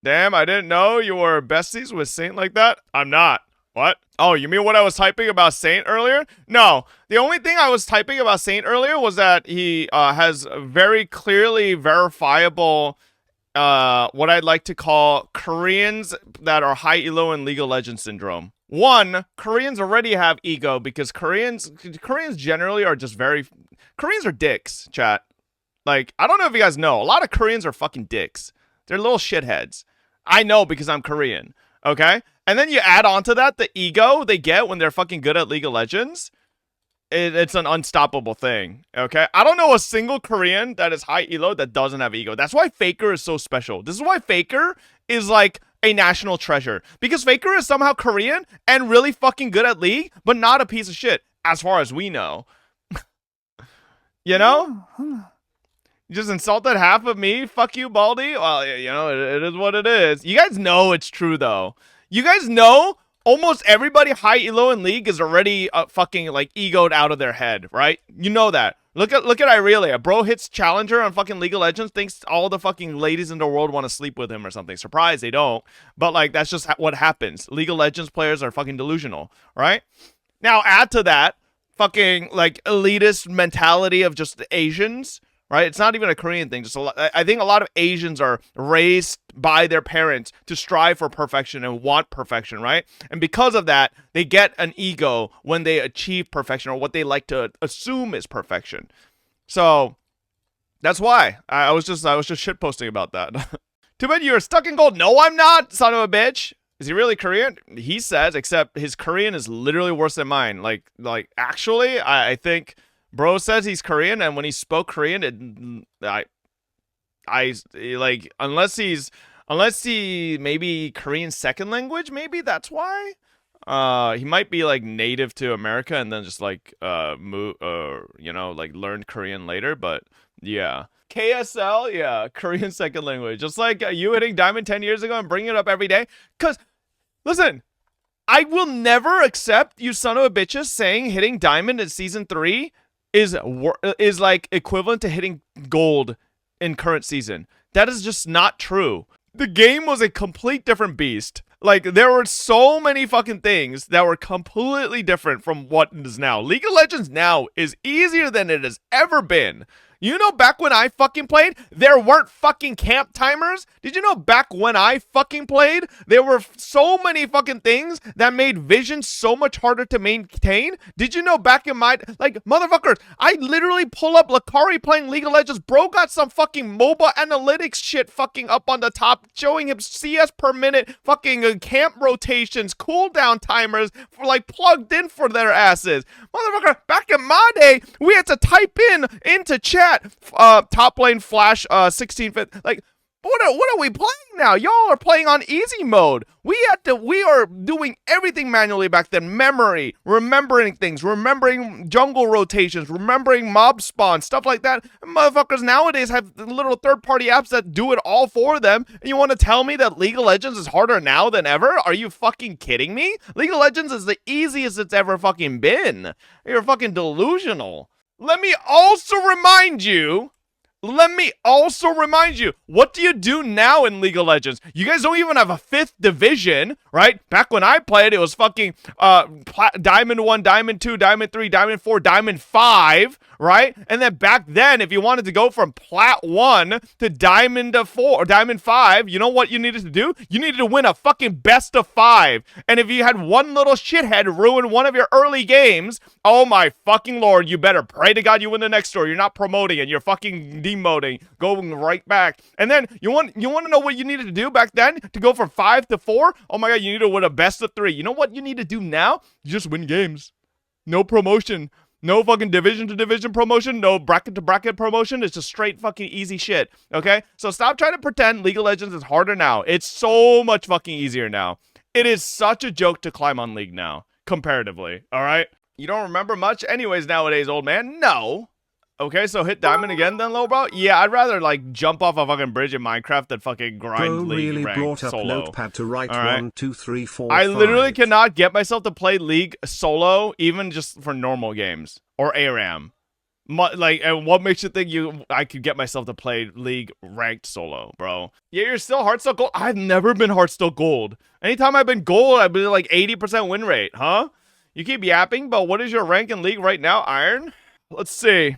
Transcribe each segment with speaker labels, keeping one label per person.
Speaker 1: Damn, I didn't know you were besties with Saint like that. I'm not. What? Oh, you mean what I was typing about Saint earlier? No. The only thing I was typing about Saint earlier was that he has very clearly verifiable what I'd like to call Koreans that are high elo in League of Legends syndrome. One, Koreans already have ego because Koreans generally are just very Koreans are dicks, chat. Like, I don't know if you guys know, a lot of Koreans are fucking dicks. They're little shitheads. I know because I'm Korean, okay? And then you add on to that the ego they get when they're fucking good at League of Legends. It's an unstoppable thing, okay? I don't know a single Korean that is high elo that doesn't have ego. That's why Faker is so special. This is why Faker is like a national treasure. Because Faker is somehow Korean and really fucking good at League, but not a piece of shit, as far as we know. You know? You just insulted half of me? Fuck you, Baldy? Well, you know, it is what it is. You guys know it's true, though. You guys know almost everybody high elo in League is already fucking, like, egoed out of their head, right? You know that. Look at Irelia. Bro hits Challenger on fucking League of Legends, thinks all the fucking ladies in the world want to sleep with him or something. Surprise, they don't. But, like, that's just what happens. League of Legends players are fucking delusional, right? Now, add to that fucking, like, elitist mentality of just the Asians, right? It's not even a Korean thing. Just I think a lot of Asians are raised by their parents to strive for perfection and want perfection, right? And because of that, they get an ego when they achieve perfection or what they like to assume is perfection. So that's why I was just shitposting about that. Too bad you're stuck in gold. No, I'm not, son of a bitch. Is he really Korean? He says, except his Korean is literally worse than mine. Like actually, I think bro says he's Korean, and when he spoke Korean, I like unless he maybe Korean second language, maybe that's why. He might be like native to America and then just like move like learned Korean later, but yeah. KSL, yeah, Korean second language. Just like you hitting Diamond 10 years ago and bringing it up every day. Cause listen, I will never accept you son of a bitches saying hitting Diamond in season 3 is like equivalent to hitting gold in current season. That is just not true. The game was a complete different beast. Like, there were so many fucking things that were completely different from what is now. League of Legends now is easier than it has ever been. You know, back when I fucking played, there weren't fucking camp timers? Did you know back when I fucking played, there were so many fucking things that made vision so much harder to maintain? Did you know back in my, like, motherfuckers, I literally pull up Lakari playing League of Legends. Bro got some fucking MOBA analytics shit fucking up on the top, showing him CS per minute, fucking camp rotations, cooldown timers, for like plugged in for their asses. Motherfucker, back in my day, we had to type into chat, top lane flash 16 fit. Like, what are we playing now? Y'all are playing on easy mode. We are doing everything manually back then. Memory, remembering things, remembering jungle rotations, remembering mob spawn, stuff like that. And motherfuckers nowadays have little third-party apps that do it all for them. And you want to tell me that League of Legends is harder now than ever? Are you fucking kidding me? League of Legends is the easiest it's ever fucking been. You're fucking delusional. Let me also remind you, what do you do now in League of Legends? You guys don't even have a 5th division, right? Back when I played, it was fucking Diamond 1, Diamond 2, Diamond 3, Diamond 4, Diamond 5, right? And then back then, if you wanted to go from Plat 1 to Diamond 4 or Diamond 5, you know what you needed to do? You needed to win a fucking best of 5. And if you had one little shithead ruin one of your early games, oh my fucking lord, you better pray to God you win the next store. You're not promoting it. You're fucking demoting, going right back. And then you want to know what you needed to do back then to go from 5 to 4? Oh my god, you need to win a best of 3. You know what you need to do now? You just win games. No promotion. No fucking division to division promotion. No bracket to bracket promotion. It's just straight fucking easy shit. Okay? So stop trying to pretend League of Legends is harder now. It's so much fucking easier now. It is such a joke to climb on League now, comparatively. Alright? You don't remember much anyways nowadays, old man? No. Okay, so hit Diamond again then, low bro? Yeah, I'd rather, like, jump off a fucking bridge in Minecraft than fucking grind
Speaker 2: Bro
Speaker 1: League
Speaker 2: really
Speaker 1: rank
Speaker 2: brought up
Speaker 1: solo.
Speaker 2: Notepad to write 1, 2, 3, 4,
Speaker 1: I
Speaker 2: 5.
Speaker 1: literally cannot get myself to play League solo, even just for normal games. Or ARAM. And what makes you think I could get myself to play League ranked solo, bro? Yeah, you're still Hearthstone Gold. I've never been Hearthstone Gold. Anytime I've been Gold, I've been like 80% win rate, huh? You keep yapping, but what is your rank in League right now, Iron? Let's see.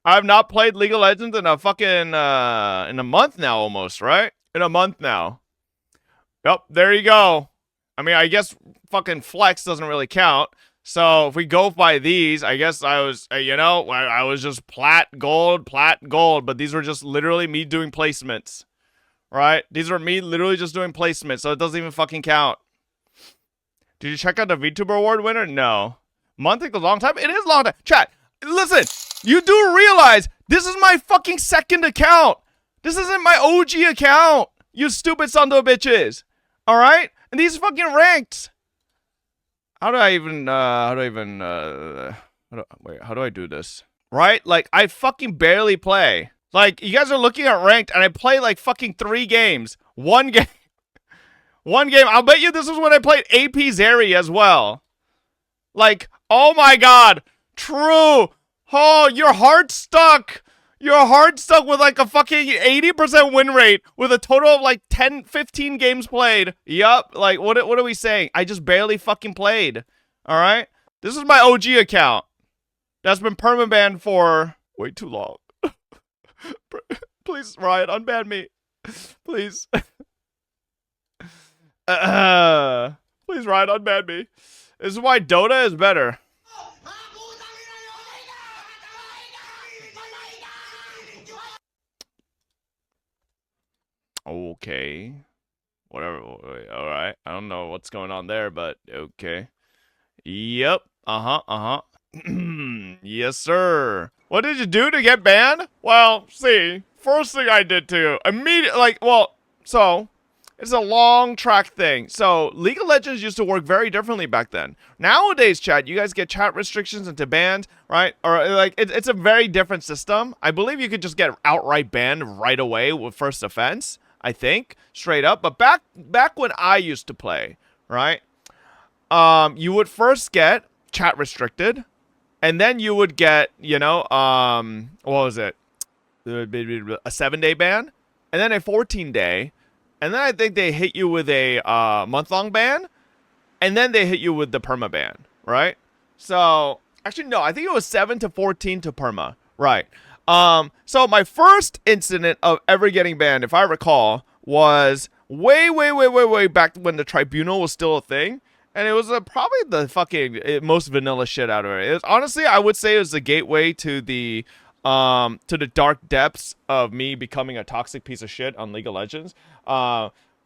Speaker 1: I've not played League of Legends in a fucking in a month now, almost, right? In a month now. Yep, there you go. I mean, I guess fucking flex doesn't really count. So if we go by these, I guess I was, I was just plat, gold, but these were just literally me doing placements, right? These are me literally just doing placements, so it doesn't even fucking count. Did you check out the VTuber award winner? No. Month is a long time? It is a long time. Chat, listen, you do realize this is my fucking second account. This isn't my OG account, you stupid son of a bitches. All right? And these fucking ranked. How do I do this? Right? Like, I fucking barely play. Like, you guys are looking at ranked, and I play like fucking 3 games. One game. One game. I'll bet you this is when I played AP Zeri as well. Like, oh my god. True. Oh, your heart stuck. Your heart stuck with like a fucking 80% win rate with a total of like 10, 15 games played. Yup. Like, what are we saying? I just barely fucking played. All right? This is my OG account. That's been permaban for way too long. Please, Ryan, unban me. Please. Please, Ryan, unban me. This is why Dota is better. Okay. Whatever. Alright. I don't know what's going on there, but okay. Yep. Yes, sir. What did you do to get banned? Well, see. First thing I did too. So it's a long track thing. So League of Legends used to work very differently back then. Nowadays, chat, you guys get chat restrictions into banned, right? Or like it's a very different system. I believe you could just get outright banned right away with first offense. I think, straight up. But back when I used to play, right? You would first get chat restricted, and then you would get, what was it? A 7-day ban, and then a 14-day, and then I think they hit you with a month-long ban, and then they hit you with the perma ban, right? So, actually, no, I think it was 7 to 14 to perma, right? So my first incident of ever getting banned, if I recall, was way back when the tribunal was still a thing. And it was probably the fucking most vanilla shit out of it. It was, honestly, I would say it was the gateway to the dark depths of me becoming a toxic piece of shit on League of Legends.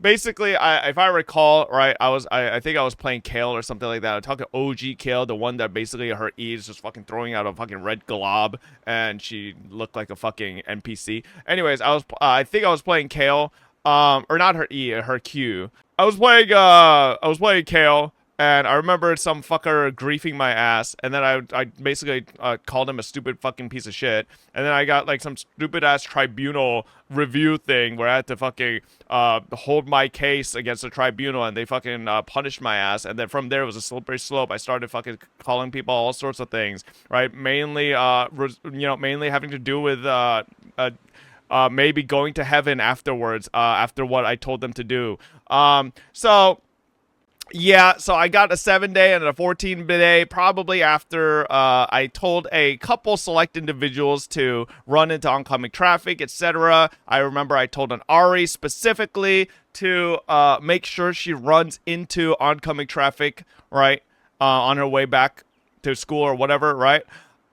Speaker 1: Basically, if I recall, right, I think I was playing Kale or something like that. I talked to OG Kale, the one that basically her E is just fucking throwing out a fucking red glob, and she looked like a fucking NPC. Anyways, I think I was playing Kale, or not her E, her Q. I was playing Kale. And I remember some fucker griefing my ass, and then I basically called him a stupid fucking piece of shit. And then I got like some stupid ass tribunal review thing where I had to fucking hold my case against the tribunal, and they fucking punished my ass. And then from there it was a slippery slope. I started fucking calling people all sorts of things, right? Mainly mainly having to do with maybe going to heaven afterwards, after what I told them to do. Yeah, so I got a 7-day and a 14-day probably after I told a couple select individuals to run into oncoming traffic, etc. I remember I told an Ari specifically to make sure she runs into oncoming traffic, right, on her way back to school or whatever, right?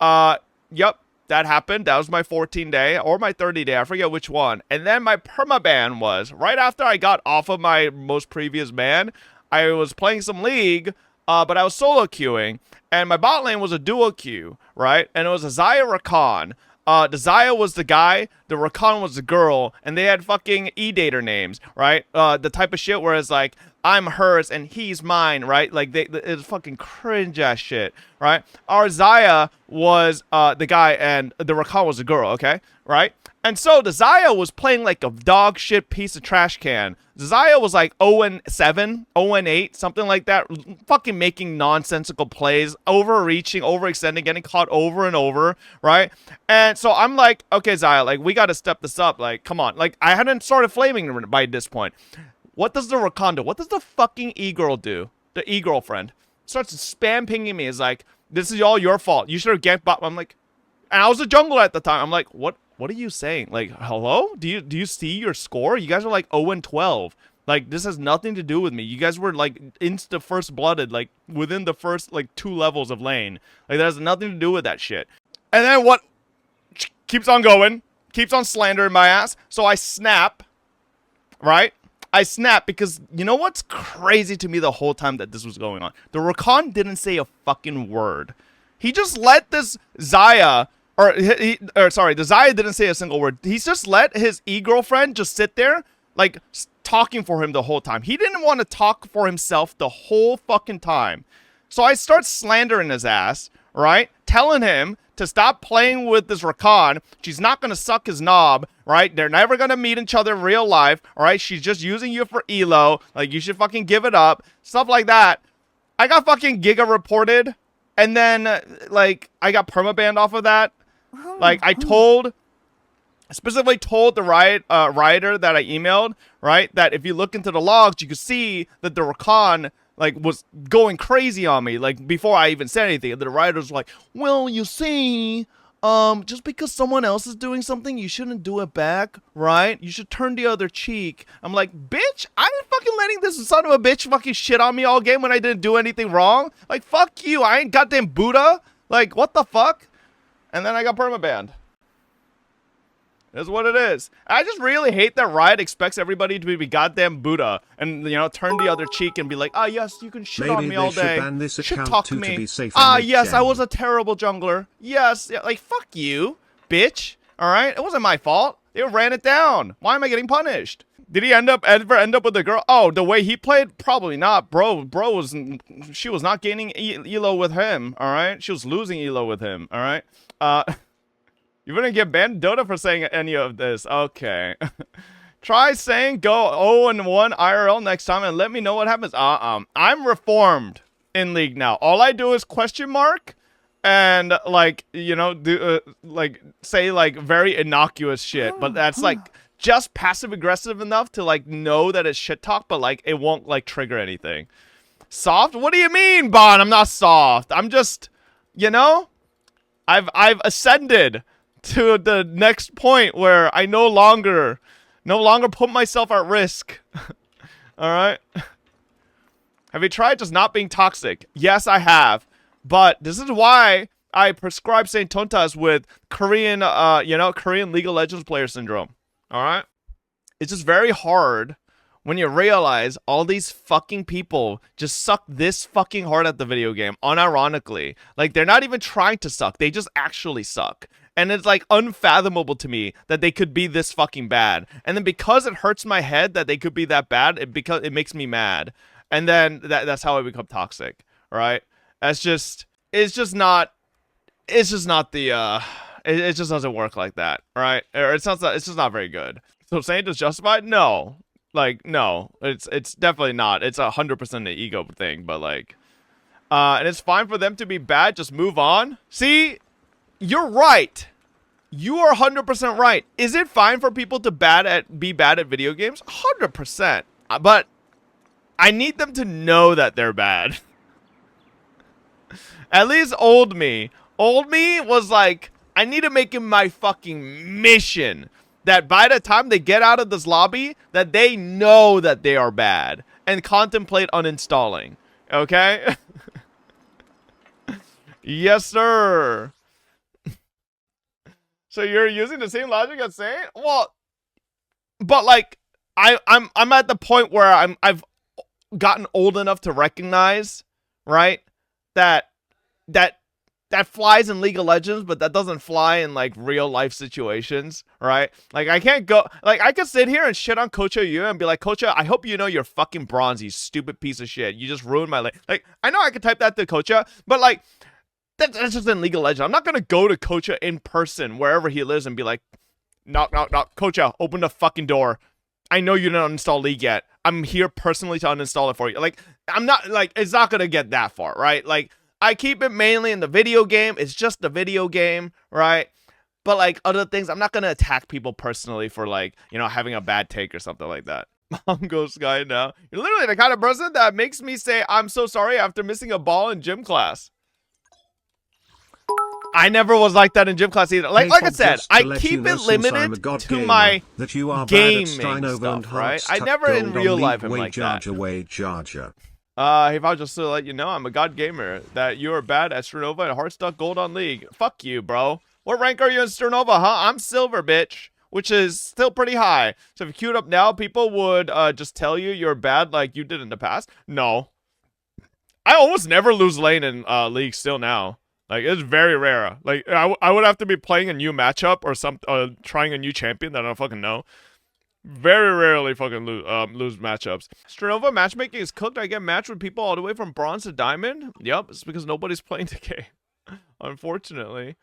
Speaker 1: Yep, that happened. That was my 14-day or my 30-day. I forget which one. And then my permaban was right after I got off of my most previous ban. I was playing some League, but I was solo queuing, and my bot lane was a duo queue, right? And it was a Xayah Rakan. The Xayah was the guy, the Rakan was the girl, and they had fucking E-dater names, right? The type of shit where it's like, I'm hers and he's mine, right? Like, it's fucking cringe-ass shit, right? Our Xayah was the guy, and the Rakan was the girl, okay? Right? And so the Zaya was playing like a dog shit piece of trash can. Zaya was like 0-7, 0-8, something like that. Fucking making nonsensical plays, overreaching, overextending, getting caught over and over, right? And so I'm like, okay, Zaya, like, we got to step this up. Like, come on. Like, I hadn't started flaming by this point. What does the Rakan do? What does the fucking e-girl do? The e-girlfriend starts spam pinging me. Is like, this is all your fault. You should have ganked bot. I'm like, and I was a jungler at the time. I'm like, what are you saying? Like, hello? Do you see your score? You guys are like 0-12. Like, this has nothing to do with me. You guys were like insta first blooded, like within the first like 2 levels of lane. Like, that has nothing to do with that shit. And then what? Keeps on going. Keeps on slandering my ass. So I snap. Right? I snap because you know what's crazy to me the whole time that this was going on? The Rakan didn't say a fucking word. He just let this Zaya, or sorry, the Zaya didn't say a single word. He's just let his e-girlfriend just sit there, like, talking for him the whole time. He didn't want to talk for himself the whole fucking time. So I start slandering his ass, right? Telling him to stop playing with this Rakan. She's not going to suck his knob, right? They're never going to meet each other in real life, all right? She's just using you for elo. Like, you should fucking give it up. Stuff like that. I got fucking Giga reported. And then, like, I got permabanned off of that. Like, I specifically told the rioter that I emailed, right, that if you look into the logs, you could see that the Rakan, like, was going crazy on me, like, before I even said anything. And the rioter's like, well, you see, just because someone else is doing something, you shouldn't do it back, right? You should turn the other cheek. I'm like, bitch, I've been fucking letting this son of a bitch fucking shit on me all game when I didn't do anything wrong. Like, fuck you. I ain't goddamn Buddha. Like, what the fuck? And then I got permabanned. Is what it is. I just really hate that Riot expects everybody to be goddamn Buddha and, you know, turn the other cheek and be like, ah, yes, you can shit on me all day. Shit talk to me. Ah, yes, I was a terrible jungler. Yes, yeah, like, fuck you, bitch. All right, it wasn't my fault. They ran it down. Why am I getting punished? Did he ever end up with a girl? Oh, the way he played? Probably not, bro. She was not gaining elo with him, all right? She was losing elo with him, all right? You wouldn't get banned Dota for saying any of this. Okay. Try saying go 0-1 IRL next time and let me know what happens. I'm reformed in League now. All I do is question mark and, like, you know, do like say like very innocuous shit, but that's like just passive aggressive enough to like know that it's shit talk, but like it won't like trigger anything. Soft? What do you mean, Bon? I'm not soft. I'm just, you know, I've ascended to the next point where I no longer put myself at risk. All right. Have you tried just not being toxic? Yes, I have. But this is why I prescribe Saint Tontas with Korean, you know, Korean League of Legends player syndrome. All right. It's just very hard when you realize all these fucking people just suck this fucking hard at the video game, unironically. Like, they're not even trying to suck. They just actually suck. And it's, like, unfathomable to me that they could be this fucking bad. And then because it hurts my head that they could be that bad, it makes me mad. And then that's how I become toxic, right? It's just not the, it just doesn't work like that, right? Or it's just not very good. So saying it's justified? No. Like, no, it's definitely not. It's 100% an ego thing, but like, and it's fine for them to be bad. Just move on. See, you're right. You are 100% right. Is it fine for people to be bad at video games? 100%. But I need them to know that they're bad. At least old me was like, I need to make it my fucking mission that by the time they get out of this lobby, that they know that they are bad and contemplate uninstalling. Okay? Yes, sir. So you're using the same logic as saying? Well, but like, I'm at the point where I've gotten old enough to recognize, right, that flies in League of Legends, but that doesn't fly in like real life situations, right? Like, I can't go, like, I could sit here and shit on Kocha Yu and be like, Kocha, I hope you know you're fucking bronze, you stupid piece of shit. You just ruined my life. Like, I know I could type that to Kocha, but like, that's just in League of Legends. I'm not gonna go to Kocha in person wherever he lives and be like, Knock, knock, knock. Coach L, open the fucking door. I know you didn't uninstall League yet. I'm here personally to uninstall it for you. Like, I'm not, like, it's not gonna get that far, right? Like, I keep it mainly in the video game. It's just the video game, right? But, like, other things, I'm not gonna attack people personally for, like, you know, having a bad take or something like that. Mom goes Sky now. You're literally the kind of person that makes me say, I'm so sorry after missing a ball in gym class. I never was like that in gym class either. Like I said, I keep it limited to my gaming stuff, right? I never in real life am like that. Hey, Val, just to let you know, I'm a god gamer. That you are bad at Sternova and Heartstock Gold on League. Fuck you, bro. What rank are you in Sternova, huh? I'm silver, bitch. Which is still pretty high. So if you queued up now, people would just tell you you're bad like you did in the past. No. I almost never lose lane in League still now. Like, it's very rare. Like, I would have to be playing a new matchup or trying a new champion that I don't fucking know. Very rarely fucking lose matchups. Sternova matchmaking is cooked. I get matched with people all the way from bronze to diamond. Yep, it's because nobody's playing the game. Unfortunately.